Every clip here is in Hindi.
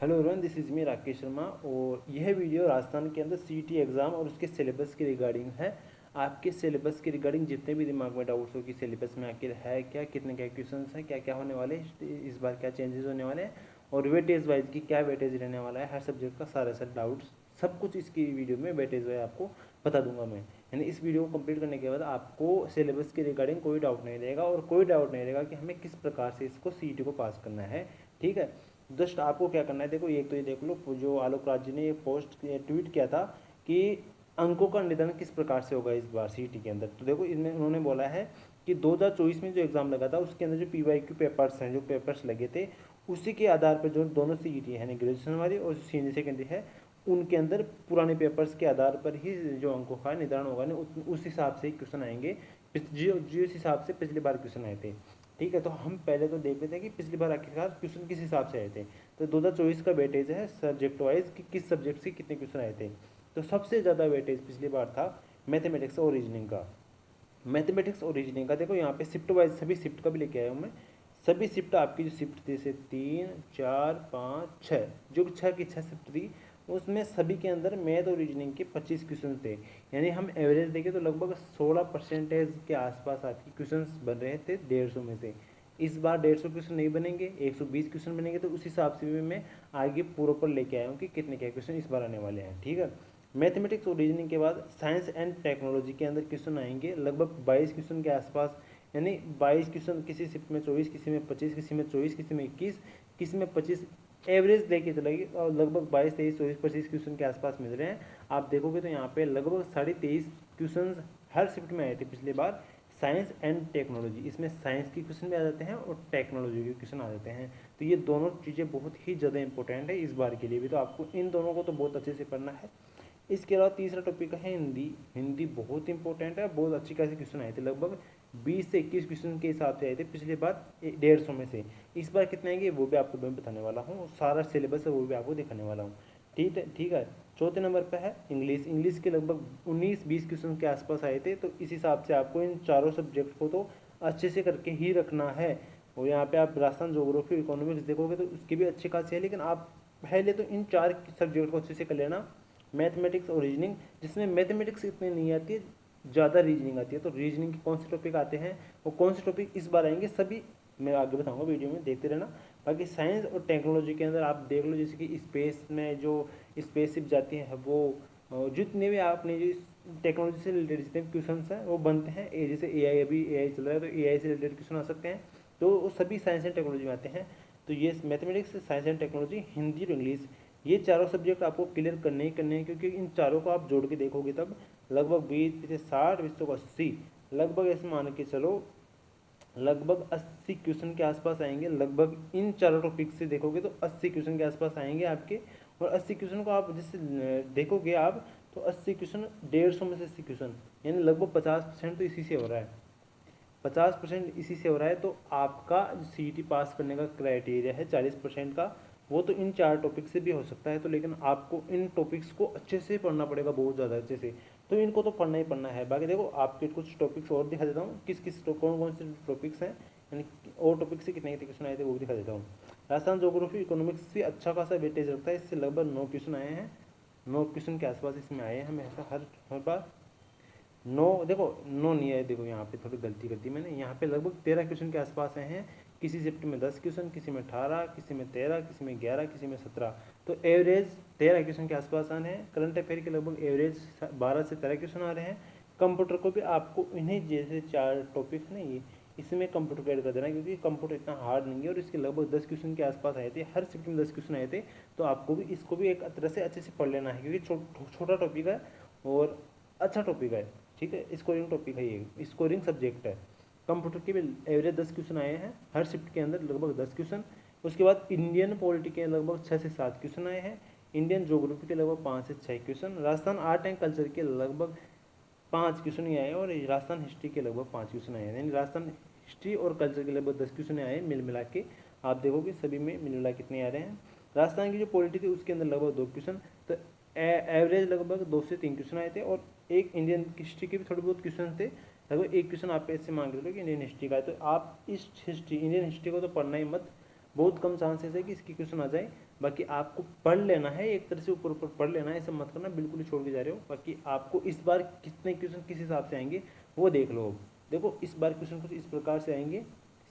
Hello everyone, this is me Rakesh Sharma. और यह वीडियो राजस्थान के अंदर सीईटी एग्ज़ाम और उसके सिलेबस के रिगार्डिंग है। आपके सिलेबस के रिगार्डिंग जितने भी दिमाग में डाउट्स हो कि सिलेबस में आखिर है क्या, कितने क्या क्वेश्चंस हैं, क्या क्या होने वाले हैं, इस बार क्या चेंजेस होने वाले हैं और वेटेज वाइज की क्या वेटेज रहने वाला है, हर सब्जेक्ट का सारे डाउट्स सब कुछ इसकी वीडियो में वेटेज वाइज आपको बता दूंगा मैं। यानी इस वीडियो को कंप्लीट करने के बाद आपको सिलेबस के रिगार्डिंग कोई डाउट नहीं रहेगा और कोई डाउट नहीं रहेगा कि हमें किस प्रकार से इसको सीईटी को पास करना है। ठीक है, जस्ट आपको क्या करना है, देखो एक तो ये देख लो, जो आलोक राज जी ने ये पोस्ट ट्वीट किया था कि अंकों का निदान किस प्रकार से होगा इस बार सीईटी के अंदर। तो देखो इनमें उन्होंने बोला है कि 2024 में जो एग्जाम लगा था उसके अंदर जो पीवाईक्यू पेपर्स हैं, जो पेपर्स लगे थे, उसी के आधार पर जो दोनों सीईटी है ग्रेजुएशन वाली और सीनियर सेकेंडरी है, उनके अंदर पुराने पेपर्स के आधार पर ही जो अंकों का निर्धारण होगा ना, उस हिसाब से क्वेश्चन आएंगे जिस हिसाब से पिछली बार क्वेश्चन आए थे। ठीक है, तो हम पहले तो देख लेते हैं कि पिछली बार आखिरकार क्वेश्चन किस हिसाब से आए थे। तो 2024 का वेटेज है सब्जेक्ट वाइज कि किस सब्जेक्ट से कितने क्वेश्चन आए थे। तो सबसे ज़्यादा वेटेज पिछली बार था मैथमेटिक्स और रीजनिंग का। मैथमेटिक्स और रीजनिंग का देखो यहाँ पे शिफ्ट वाइज सभी शिफ्ट का भी लेके आया हूँ मैं। सभी शिफ्ट आपकी जो शिफ्ट थी से 3 4 5 6, जो 6 की 6 शिफ्ट थी उसमें सभी के अंदर मैथ और रीजनिंग के 25 क्वेश्चन थे। यानी हम एवरेज देखें तो लगभग 16% के आसपास आपके क्वेश्चन बन रहे थे 150 में से। इस बार 150 क्वेश्चन नहीं बनेंगे, 120 क्वेश्चन बनेंगे। तो उस हिसाब से भी मैं आगे पूरा पर लेके आया हूँ कि कितने क्या क्वेश्चन इस बार आने वाले हैं। ठीक है, मैथमेटिक्स और रीजनिंग के बाद साइंस एंड टेक्नोलॉजी के अंदर क्वेश्चन आएंगे लगभग 22 क्वेश्चन के आसपास। यानी 22 क्वेश्चन, किसी शिफ्ट में 24, किसी में 25, किसी में 24, किसी में 21, किसी में 25, एवरेज लेके चलेगी और लगभग 22 23 24 25 क्वेश्चन के आसपास मिल रहे हैं। आप देखोगे तो यहाँ पे लगभग 23.5 क्वेश्चन हर शिफ्ट में आए थे पिछली बार। साइंस एंड टेक्नोलॉजी, इसमें साइंस के क्वेश्चन भी आ जाते हैं और टेक्नोलॉजी के क्वेश्चन आ जाते हैं। तो ये दोनों चीज़ें बहुत ही ज़्यादा इंपॉर्टेंट है इस बार के लिए भी। तो आपको इन दोनों को तो बहुत अच्छे से पढ़ना है। इसके अलावा तीसरा टॉपिक है हिंदी। हिंदी बहुत इंपॉर्टेंट है, बहुत अच्छी खासी क्वेश्चन आए थे, लगभग 20 से 21 क्वेश्चन के हिसाब से आए थे पिछली बार 150 में से। इस बार कितने आएंगे वो भी आपको मैं बताने वाला हूँ, सारा सिलेबस है वो भी आपको दिखाने वाला हूँ। ठीक है, ठीक है। चौथे नंबर पर है इंग्लिश। इंग्लिश के लगभग 19-20 क्वेश्चन के आसपास आए थे। तो इस हिसाब से आपको इन चारों सब्जेक्ट को तो अच्छे से करके ही रखना है। और यहाँ पे आप राजस्थान जोग्राफी इकोनॉमिक्स देखोगे तो उसकी भी अच्छी खासी है, लेकिन आप पहले तो इन चार सब्जेक्ट को अच्छे से कर लेना। मैथमेटिक्स और रीजनिंग, जिसमें मैथमेटिक्स इतनी नहीं आती है, ज़्यादा रीजनिंग आती है। तो रीजनिंग के कौन से टॉपिक आते हैं और कौन से टॉपिक इस बार आएंगे सभी मैं आगे बताऊंगा, वीडियो में देखते रहना। बाकी साइंस और टेक्नोलॉजी के अंदर आप देख लो, जैसे कि स्पेस में जो स्पेसशिप जाती है वो जितने भी आपने जो टेक्नोलॉजी से रिलेटेड जितने भी क्वेश्चन हैं वो बनते हैं। जैसे एआई, अभी एआई चल रहा है तो एआई से रिलेटेड क्वेश्चन आ सकते हैं। तो वो सभी साइंस एंड टेक्नोलॉजी में आते हैं। तो ये mathematics, science and technology, Hindi और इंग्लिश, ये चारों सब्जेक्ट आपको क्लियर करने ही करने हैं, क्योंकि इन चारों को आप जोड़ के देखोगे तब लगभग 20 से 60, 20 को 80, लगभग ऐसे मान के चलो लगभग 80 क्वेश्चन के आसपास आएंगे। लगभग इन चारों टॉपिक से देखोगे तो 80 क्वेश्चन के आसपास आएंगे आपके। और 80 क्वेश्चन को आप जैसे देखोगे आप तो 80 क्वेश्चन 150 में से 80 क्वेश्चन, यानी लगभग 50% तो इसी से हो रहा है। 50% इसी से हो रहा है। तो आपका सीईटी पास करने का क्राइटेरिया है 40% का, वो तो इन चार टॉपिक से भी हो सकता है। तो लेकिन आपको इन टॉपिक्स को अच्छे से पढ़ना पड़ेगा, बहुत ज़्यादा अच्छे से। तो इनको तो पढ़ना ही पढ़ना है। बाकी देखो आपके कुछ टॉपिक्स और दिखा देता हूँ, किस किस कौन कौन से टॉपिक्स हैं, यानी और टॉपिक से कितने कितने क्वेश्चन आए थे वो भी दिखा देता हूँ। राजस्थान जोग्राफी इकोनॉमिक्स से अच्छा खासा वेटेज रखता है, इससे लगभग 9 क्वेश्चन आए हैं। 9 क्वेश्चन के आसपास इसमें आए हैं हमेशा, हर बार। 9 देखो, 9 नहीं है, देखो यहाँ पे थोड़ी गलती कर दी मैंने, यहाँ पे लगभग 13 क्वेश्चन के आसपास आए हैं। किसी शिफ्ट में 10 क्वेश्चन, किसी में 18, किसी में 13, किसी में 11, किसी में 17। तो एवरेज 13 क्वेश्चन के आसपास आने हैं। करंट अफेयर के लगभग एवरेज 12 से 13 क्वेश्चन आ रहे हैं। कंप्यूटर को भी आपको इन्हीं जैसे चार टॉपिक है ना, ये इसमें कंप्यूटर को ऐड कर देना, क्योंकि कंप्यूटर इतना हार्ड नहीं है और इसके लगभग 10 क्वेश्चन के आसपास आए थे, हर शिफ्ट में 10 क्वेश्चन आए थे। तो आपको भी इसको भी एक तरह से अच्छे से पढ़ लेना है, क्योंकि छोटा टॉपिक है और अच्छा टॉपिक है। ठीक है, स्कोरिंग टॉपिक है, ये स्कोरिंग सब्जेक्ट है। कंप्यूटर के भी एवरेज 10 क्वेश्चन आए हैं हर शिफ्ट के अंदर, लगभग 10 क्वेश्चन। उसके बाद इंडियन पॉलिटी के लगभग 6 से 7 क्वेश्चन आए हैं। इंडियन ज्योग्राफी के लगभग 5 से 6 question. Rajasthan art and culture के लगभग 5 क्वेश्चन ही आए और राजस्थान हिस्ट्री के लगभग 5 क्वेश्चन आए हैं। यानी राजस्थान हिस्ट्री और कल्चर के लगभग 10 क्वेश्चन आए मिल मिला के। आप देखोगे सभी में मिल मिला कितने आ रहे हैं। राजस्थान की जो पॉलिटी थी उसके अंदर लगभग 2 क्वेश्चन। तो एवरेज लगभग 2 से 3 क्वेश्चन आए थे। और एक इंडियन हिस्ट्री के भी थोड़े बहुत क्वेश्चन थे, लगभग एक क्वेश्चन आप ऐसे मांग लो कि इंडियन हिस्ट्री का है। तो आप इस हिस्ट्री, इंडियन हिस्ट्री को तो पढ़ना ही मत, बहुत कम चांसेस है कि इसकी क्वेश्चन आ जाए। बाकी आपको पढ़ लेना है, एक तरह से ऊपर ऊपर पढ़ लेना है, ऐसा मत करना बिल्कुल ही छोड़ के जा रहे हो। बाकी आपको इस बार कितने क्वेश्चन किस हिसाब से आएंगे वो देख लो। देखो इस बार क्वेश्चन कुछ इस प्रकार से आएंगे,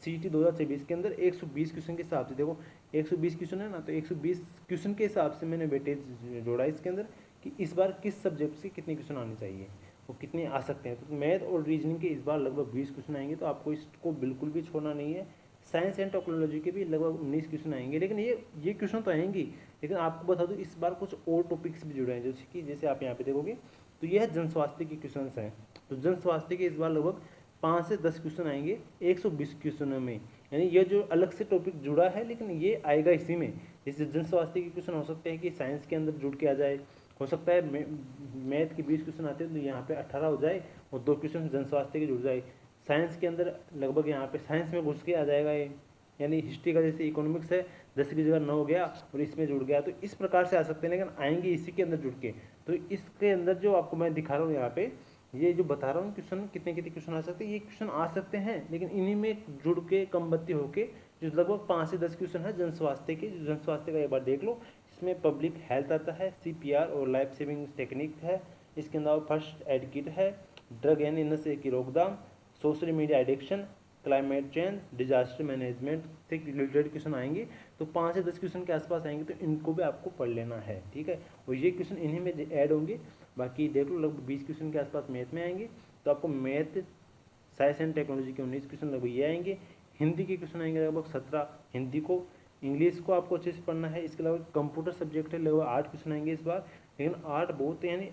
CET 2024 के अंदर 120 क्वेश्चन के हिसाब से, देखो 120 क्वेश्चन है ना, तो 120 क्वेश्चन के हिसाब से मैंने वेटेज जोड़ा इसके अंदर कि इस बार किस सब्जेक्ट से कितने क्वेश्चन आने चाहिए, वो कितने आ सकते हैं। तो मैथ और रीजनिंग के इस बार लगभग 20 क्वेश्चन आएंगे, तो आपको इसको बिल्कुल भी छोड़ना नहीं है। साइंस एंड टेक्नोलॉजी के भी लगभग 19 क्वेश्चन आएंगे, लेकिन ये क्वेश्चन तो आएंगे, लेकिन आपको बता दूं इस बार कुछ और टॉपिक्स भी जुड़े हैं, जैसे आप यहाँ पे देखोगे तो यह जन स्वास्थ्य के क्वेश्चन हैं। तो जन स्वास्थ्य के इस बार लगभग 5 से 10 क्वेश्चन आएंगे 120 क्वेश्चनों में, यानी ये जो अलग से टॉपिक जुड़ा है लेकिन ये आएगा इसी में। जैसे जन स्वास्थ्य के क्वेश्चन हो सकते हैं कि साइंस के अंदर जुड़ के आ जाए, हो सकता है मैथ के 20 क्वेश्चन आते हैं तो यहाँ पे 18 हो जाए और 2 क्वेश्चन जन स्वास्थ्य के जुड़ जाए। साइंस के अंदर लगभग यहाँ पे साइंस में घुस के आ जाएगा ये, यानी हिस्ट्री का जैसे इकोनॉमिक्स है 10 की जगह 9 हो गया और इसमें जुड़ गया, तो इस प्रकार से आ सकते हैं, लेकिन आएंगे इसी के अंदर जुड़ के। तो इसके अंदर जो आपको मैं दिखा रहा हूँ यहाँ पे, ये जो बता रहा हूँ क्वेश्चन कितने कितने क्वेश्चन आ सकते हैं, ये क्वेश्चन आ सकते हैं, लेकिन इन्हीं में जुड़ के कम बत्ती होके जो लगभग 5 से 10 क्वेश्चन है जन स्वास्थ्य के। जन स्वास्थ्य का एक बार देख लो, इसमें पब्लिक हेल्थ आता है, CPR और लाइफ सेविंग टेक्निक है, इसके अलावा फर्स्ट एड किट है, ड्रग यानी नशे की रोकथाम, social media addiction, climate change, disaster management से रिलेटेड क्वेश्चन आएंगे। तो 5 से 10 क्वेश्चन के आसपास आएंगे, तो इनको भी आपको पढ़ लेना है, ठीक है। और ये क्वेश्चन इन्हीं में ऐड होंगे। बाकी देख लो लगभग 20 क्वेश्चन के आसपास मैथ में आएंगे, तो आपको मैथ साइंस एंड टेक्नोलॉजी के 19 क्वेश्चन लगभग ये आएंगे। हिंदी के क्वेश्चन आएंगे लगभग 17 हिंदी को। इंग्लिश को आपको अच्छे से पढ़ना है। इसके अलावा कंप्यूटर सब्जेक्ट है, लगभग 8 क्वेश्चन आएंगे इस बार, लेकिन 8 बहुत है, यानी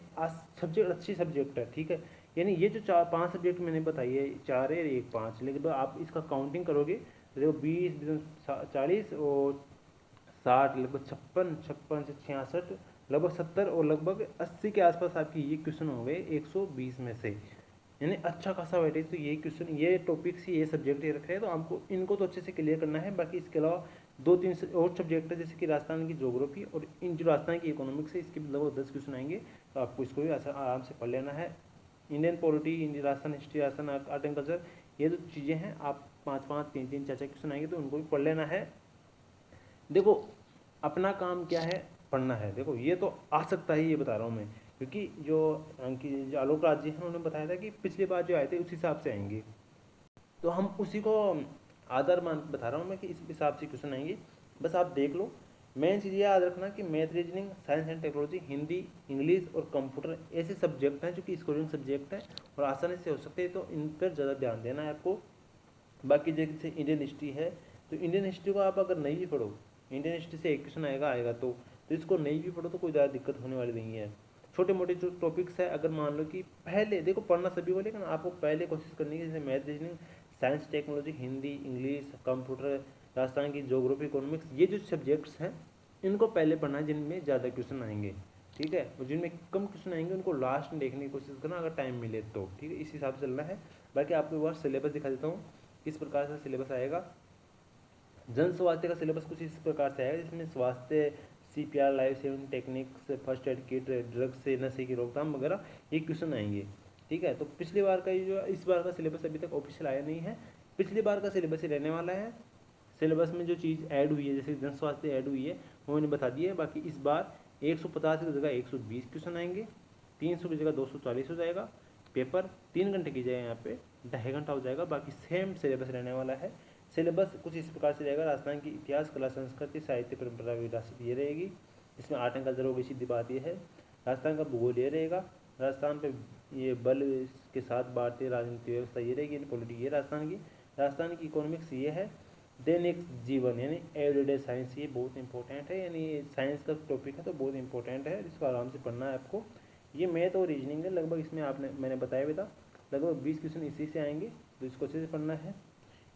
सब्जेक्ट अच्छी सब्जेक्ट है, ठीक है। यानी ये जो 4-5 सब्जेक्ट मैंने बताई है, 4 है 1 5, लेकिन तो आप इसका काउंटिंग करोगे तो देखो 20 40 और 60 लगभग 56 से 66 लगभग 70 और लगभग 80 के आसपास आपकी ये क्वेश्चन हो गए 120 में से, यानी अच्छा खासा वेटेज। तो ये क्वेश्चन ये टॉपिक्स ये सब्जेक्ट ये रख रहे हैं, तो आपको इनको तो अच्छे से क्लियर करना है। बाकी इसके अलावा 2-3 और सब्जेक्ट है, जैसे कि राजस्थान की ज्योग्राफी और इन जो राजस्थान की इकोनॉमिक्स है, इसके लगभग 10 क्वेश्चन आएंगे, तो आपको इसको भी आराम से पढ़ लेना है। Indian polity, Indian Rajasthan history, Rajasthan art and culture, ये जो चीज़ें हैं आप 5-5 3-3 4-4 क्वेश्चन आएंगे, तो उनको भी पढ़ लेना है। देखो अपना काम क्या है, पढ़ना है। देखो ये तो आ सकता है, ये बता रहा हूँ मैं, क्योंकि जो आलोक राज जी हैं उन्होंने बताया था कि पिछली बार जो आए थे उस हिसाब से आएंगे, तो हम उसी को आधार मान बता रहा हूँ मैं कि इस हिसाब से क्वेश्चन आएंगे। बस आप देख लो। मेन चीज़ ये याद रखना कि math, reasoning, science and technology, Hindi, English और कंप्यूटर ऐसे सब्जेक्ट हैं जो कि स्कोरिंग सब्जेक्ट हैं और आसानी से हो सकते हैं, तो इन पर ज़्यादा ध्यान देना है आपको। बाकी जैसे इंडियन हिस्ट्री है, तो इंडियन हिस्ट्री को आप अगर नहीं भी पढ़ो, इंडियन हिस्ट्री से एक क्वेश्चन आएगा तो इसको नहीं भी पढ़ो तो कोई ज़्यादा दिक्कत होने वाली नहीं है। छोटे मोटे जो टॉपिक्स है, अगर मान लो कि पहले देखो पढ़ना सभी को, लेकिन आपको पहले कोशिश करनी है जैसे math, reasoning, science, technology, Hindi, English, computer, Rajasthan की ज्योग्राफी, इकोनॉमिक्स, ये जो सब्जेक्ट्स हैं इनको पहले पढ़ना है जिनमें ज़्यादा क्वेश्चन आएंगे, ठीक है। और जिनमें कम क्वेश्चन आएंगे उनको लास्ट में देखने की कोशिश करना अगर टाइम मिले तो, ठीक है। इस हिसाब से चलना है। बाकी आपको एक बार सिलेबस दिखा देता हूँ किस प्रकार से सिलेबस आएगा। जन स्वास्थ्य का सिलेबस कुछ इस प्रकार से आएगा, जिसमें स्वास्थ्य, CPR, life saving techniques, first aid kit, drugs से नशे की रोकथाम वगैरह ये क्वेश्चन आएंगे, ठीक है। तो पिछली बार का ये जो इस बार का सिलेबस अभी तक ऑफिशियल आया नहीं है, पिछली बार का सिलेबस ही रहने वाला है। सिलेबस में जो चीज़ ऐड हुई है, जैसे जन स्वास्थ्य ऐड हुई है वो मैंने बता दी है। बाकी इस बार 150 की जगह 120 क्वेश्चन आएंगे, 300 की जगह 240 हो जाएगा। पेपर 3 घंटे की जगह यहाँ पे 2.5 घंटा हो जाएगा। बाकी सेम सिलेबस रहने वाला है। सिलेबस कुछ इस प्रकार से रहेगा। राजस्थान की इतिहास, कला, संस्कृति, साहित्य, परंपरा, विरासत ये रहेगी। इसमें आर्ट एंड कल्चर होगी, सीधी बात ये है। राजस्थान का भूगोल ये रहेगा। राजस्थान पे ये बल के साथ भारतीय राजनीतिक व्यवस्था ये रहेगी, पॉलिटी ये राजस्थान की। राजस्थान की इकोनॉमिक्स ये है। दैनिक जीवन यानी एवरीडे साइंस, ये बहुत इंपॉर्टेंट है, यानी साइंस का टॉपिक है तो बहुत इंपॉर्टेंट है, इसको आराम से पढ़ना है आपको। ये मैथ और रीजनिंग है, लगभग इसमें मैंने बताया भी था लगभग 20 क्वेश्चन इसी से आएंगे, तो इसको अच्छे से पढ़ना है।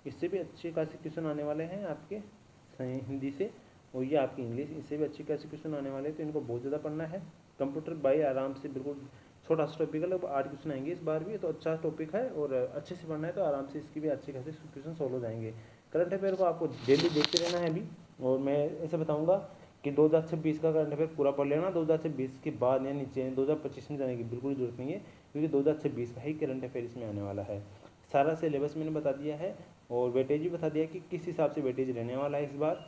इससे भी अच्छे खासे क्वेश्चन आने वाले हैं आपके हिंदी से, और ये आपकी इंग्लिश, इससे भी अच्छे खासे क्वेश्चन आने वाले हैं, तो इनको बहुत ज़्यादा पढ़ना है। कंप्यूटर भाई आराम से, बिल्कुल छोटा सा टॉपिक है, लगभग 8 क्वेश्चन आएंगे इस बार भी, तो अच्छा टॉपिक है और अच्छे से पढ़ना है, तो आराम से इसकी भी अच्छे खासे क्वेश्चन सॉल्व हो जाएंगे। करंट अफेयर को आपको डेली देखते रहना है अभी, और मैं ऐसे बताऊँगा कि 2026 का करंट अफेयर पूरा पढ़ लेना। 2026 के बाद या नीचे 2025 में जाने की बिल्कुल जरूरत नहीं है, क्योंकि 2026 का ही करंट अफेयर इसमें आने वाला है। सारा सिलेबस मैंने बता दिया है और वेटेज भी बता दिया कि किस हिसाब से वेटेज रहने वाला है इस बार।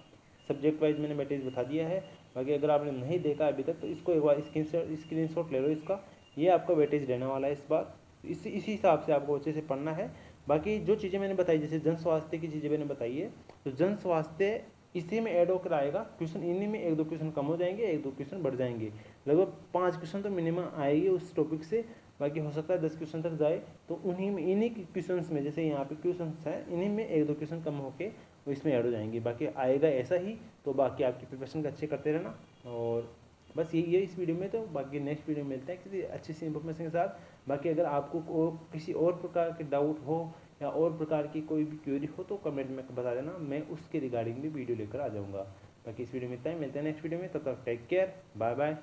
सब्जेक्ट वाइज मैंने वेटेज बता दिया है। बाकी अगर आपने नहीं देखा अभी तक तो इसको एक बार स्क्रीनशॉट ले लो इसका, ये आपका वेटेज रहने वाला है इस बार। इसी हिसाब से आपको अच्छे से पढ़ना है। बाकी जो चीज़ें मैंने बताई, जैसे जन स्वास्थ्य की चीज़ें मैंने बताई है, तो जन स्वास्थ्य इसी में ऐड होकर आएगा क्वेश्चन, इन्हीं में एक दो क्वेश्चन कम हो जाएंगे, एक दो क्वेश्चन बढ़ जाएंगे, लगभग 5 क्वेश्चन तो मिनिमम आएगी उस टॉपिक से। बाकी हो सकता है 10 क्वेश्चन तक जाए, तो उन्हीं में, इन्हीं क्वेश्चन में, जैसे यहाँ पे क्वेश्चन हैं, इन्हीं में एक दो क्वेश्चन कम होके वो इसमें ऐड हो जाएंगे। बाकी आएगा ऐसा ही, तो बाकी आपकी प्रिपरेशन का अच्छे करते रहना। और बस यही है इस वीडियो में, तो बाकी नेक्स्ट वीडियो में मिलते हैं किसी अच्छी सी इन्फॉर्मेशन के साथ। बाकी अगर आपको किसी और प्रकार के डाउट हो या और प्रकार की कोई भी क्वेरी हो तो कमेंट में बता देना, मैं उसके रिगार्डिंग भी वीडियो लेकर आ जाऊँगा। बाकी इस वीडियो में इतना ही, मिलते हैं नेक्स्ट वीडियो में, तब तक टेक केयर, बाय बाय।